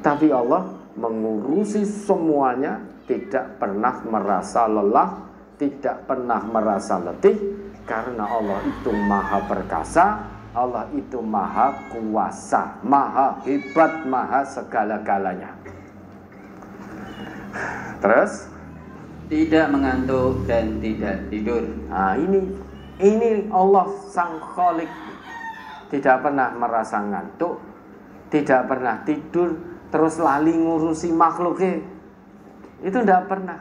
Tapi Allah mengurusi semuanya, tidak pernah merasa lelah, tidak pernah merasa letih, karena Allah itu maha perkasa, Allah itu maha kuasa, maha hebat, maha segala-galanya. Terus tidak mengantuk dan tidak tidur. Nah ini Allah sang Khalik, tidak pernah merasa ngantuk, tidak pernah tidur, terus lali ngurusi makhluknya. Itu tidak pernah.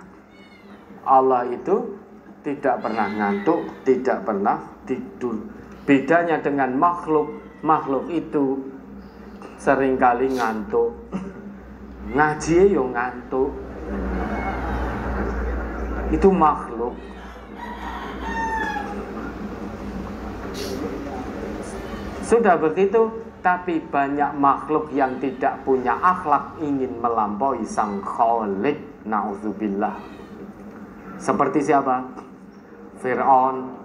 Allah itu tidak pernah ngantuk, tidak pernah tidur. Bedanya dengan makhluk itu seringkali ngantuk. Ngaji yo ngantuk. Itu makhluk. Sudah begitu, tapi banyak makhluk yang tidak punya akhlak ingin melampaui sang Khalik. Na'udzubillah. Seperti siapa? Fir'aun.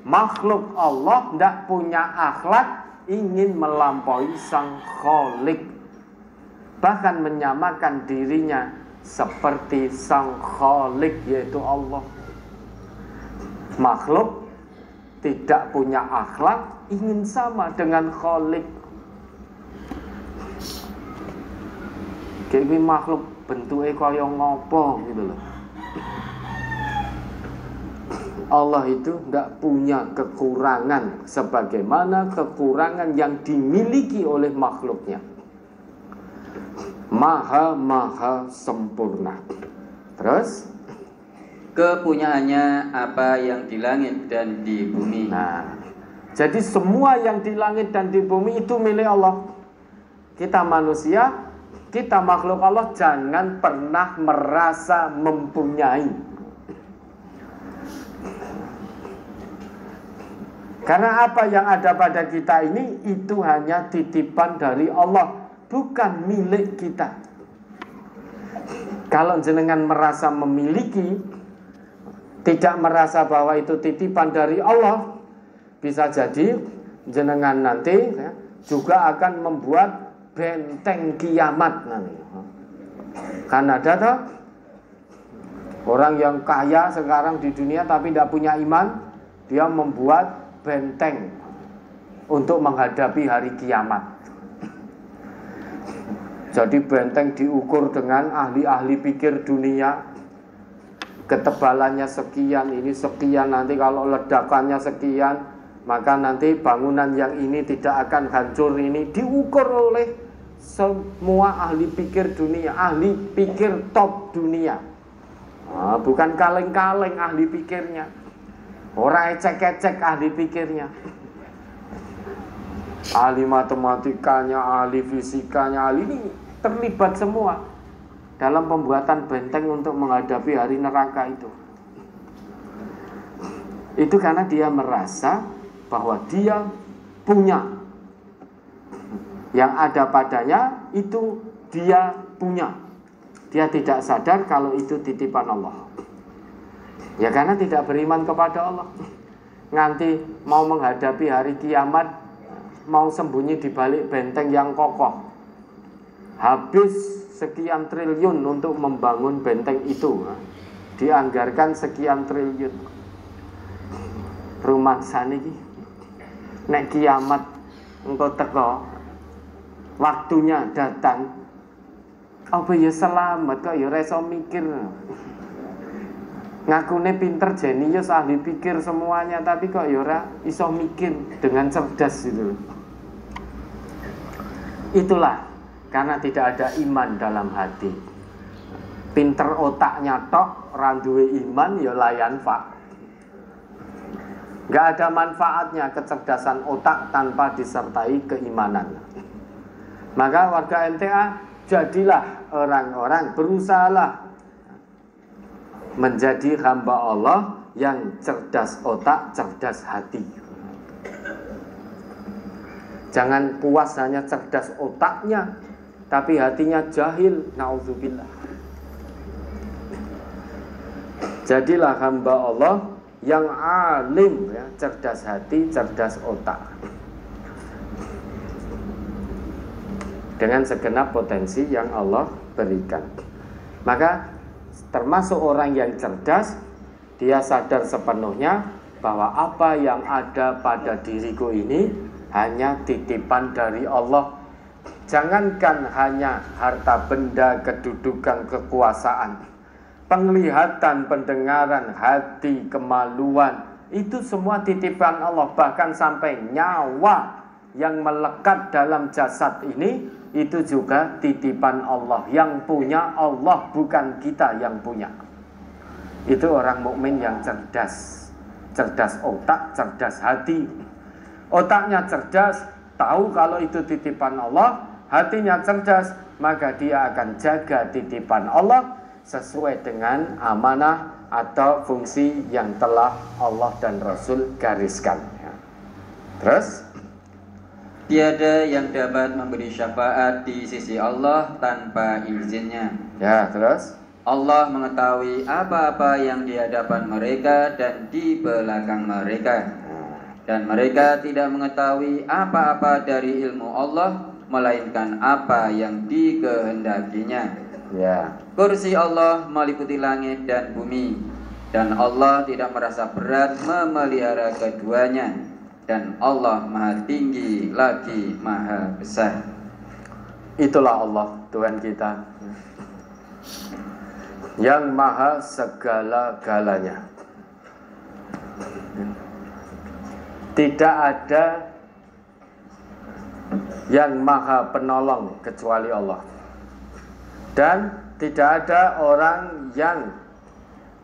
Makhluk Allah tidak punya akhlak ingin melampaui sang Khalik, bahkan menyamakan dirinya seperti sang Khalik, yaitu Allah. Makhluk tidak punya akhlak ingin sama dengan Khalik. Kayak makhluk bentuknya kaya ngopo gitu loh. Allah itu tidak punya kekurangan sebagaimana kekurangan yang dimiliki oleh makhluknya. Maha sempurna. Terus kepunyaannya apa yang di langit dan di bumi. Nah, jadi semua yang di langit dan di bumi itu milik Allah. Kita manusia, kita makhluk Allah, jangan pernah merasa mempunyai. Karena apa yang ada pada kita ini itu hanya titipan dari Allah, bukan milik kita. Kalau jenengan merasa memiliki, tidak merasa bahwa itu titipan dari Allah, bisa jadi jenengan nanti juga akan membuat benteng kiamat nanti. Kan ada toh orang yang kaya sekarang di dunia tapi tidak punya iman, dia membuat benteng untuk menghadapi hari kiamat. Jadi benteng diukur dengan ahli-ahli pikir dunia, ketebalannya sekian, ini sekian, nanti kalau ledakannya sekian, maka nanti bangunan yang ini tidak akan hancur. Ini diukur oleh semua ahli pikir dunia, ahli pikir top dunia. Nah, bukan kaleng-kaleng ahli pikirnya, orang ecek-ecek ahli pikirnya, ahli matematikanya, ahli fisikanya, ahli ini terlibat semua dalam pembuatan benteng untuk menghadapi hari neraka itu. Itu karena dia merasa bahwa dia punya, yang ada padanya itu dia punya. Dia tidak sadar kalau itu titipan Allah. Ya karena tidak beriman kepada Allah. Nanti mau menghadapi hari kiamat, mau sembunyi di balik benteng yang kokoh, habis sekian triliun untuk membangun benteng itu, dianggarkan sekian triliun. Rumah saniki nek kiamat engko teko, waktunya datang, apa ya selamat kok ya ora iso mikir. Ngakune pinter, jenius, ahli pikir semuanya, tapi kok ya ora iso mikir dengan cerdas itu. Itulah karena tidak ada iman dalam hati. Pinter otaknya tok, ora duwe iman ya layan fa. Gak ada manfaatnya kecerdasan otak tanpa disertai keimanan. Maka warga MTA, jadilah orang-orang, berusahalah menjadi hamba Allah yang cerdas otak, cerdas hati. Jangan puas hanya cerdas otaknya, tapi hatinya jahil. Na'udzubillah. Jadilah hamba Allah yang alim, ya, cerdas hati, cerdas otak. dengan segenap potensi yang Allah berikan. Maka termasuk orang yang cerdas, dia sadar sepenuhnya bahwa apa yang ada pada diriku ini hanya titipan dari Allah. Jangankan hanya harta benda, kedudukan, kekuasaan, penglihatan, pendengaran, hati, kemaluan, itu semua titipan Allah. Bahkan sampai nyawa yang melekat dalam jasad ini, itu juga titipan Allah. Yang punya Allah, bukan kita yang punya. Itu orang mukmin yang cerdas. Cerdas otak, cerdas hati. Otaknya cerdas, tahu kalau itu titipan Allah. Hatinya cerdas, maka dia akan jaga titipan Allah sesuai dengan amanah atau fungsi yang telah Allah dan Rasul gariskan. Terus, tiada yang dapat memberi syafaat di sisi Allah tanpa izinnya. Ya, terus Allah mengetahui apa-apa yang di hadapan mereka dan di belakang mereka. Dan mereka tidak mengetahui apa-apa dari ilmu Allah, melainkan apa yang dikehendakinya. ya, Kursi Allah meliputi langit dan bumi, dan Allah tidak merasa berat memelihara keduanya. Dan Allah maha tinggi lagi maha besar. itulah Allah Tuhan kita yang maha segala-galanya. Tidak ada yang maha penolong kecuali Allah. Dan tidak ada orang yang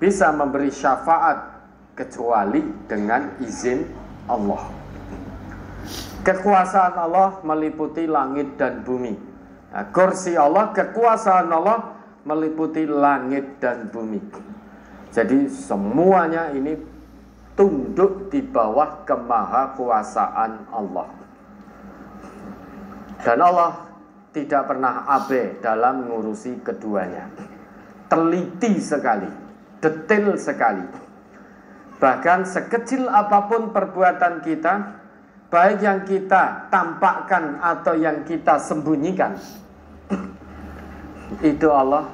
bisa memberi syafaat kecuali dengan izin Allah. Kekuasaan Allah meliputi langit dan bumi. Nah, kursi Allah, kekuasaan Allah meliputi langit dan bumi. Jadi semuanya ini tunduk di bawah kemahakuasaan Allah. Dan Allah tidak pernah abe dalam mengurusi keduanya. Teliti sekali, detail sekali. Bahkan sekecil apapun perbuatan kita, baik yang kita tampakkan atau yang kita sembunyikan, itu Allah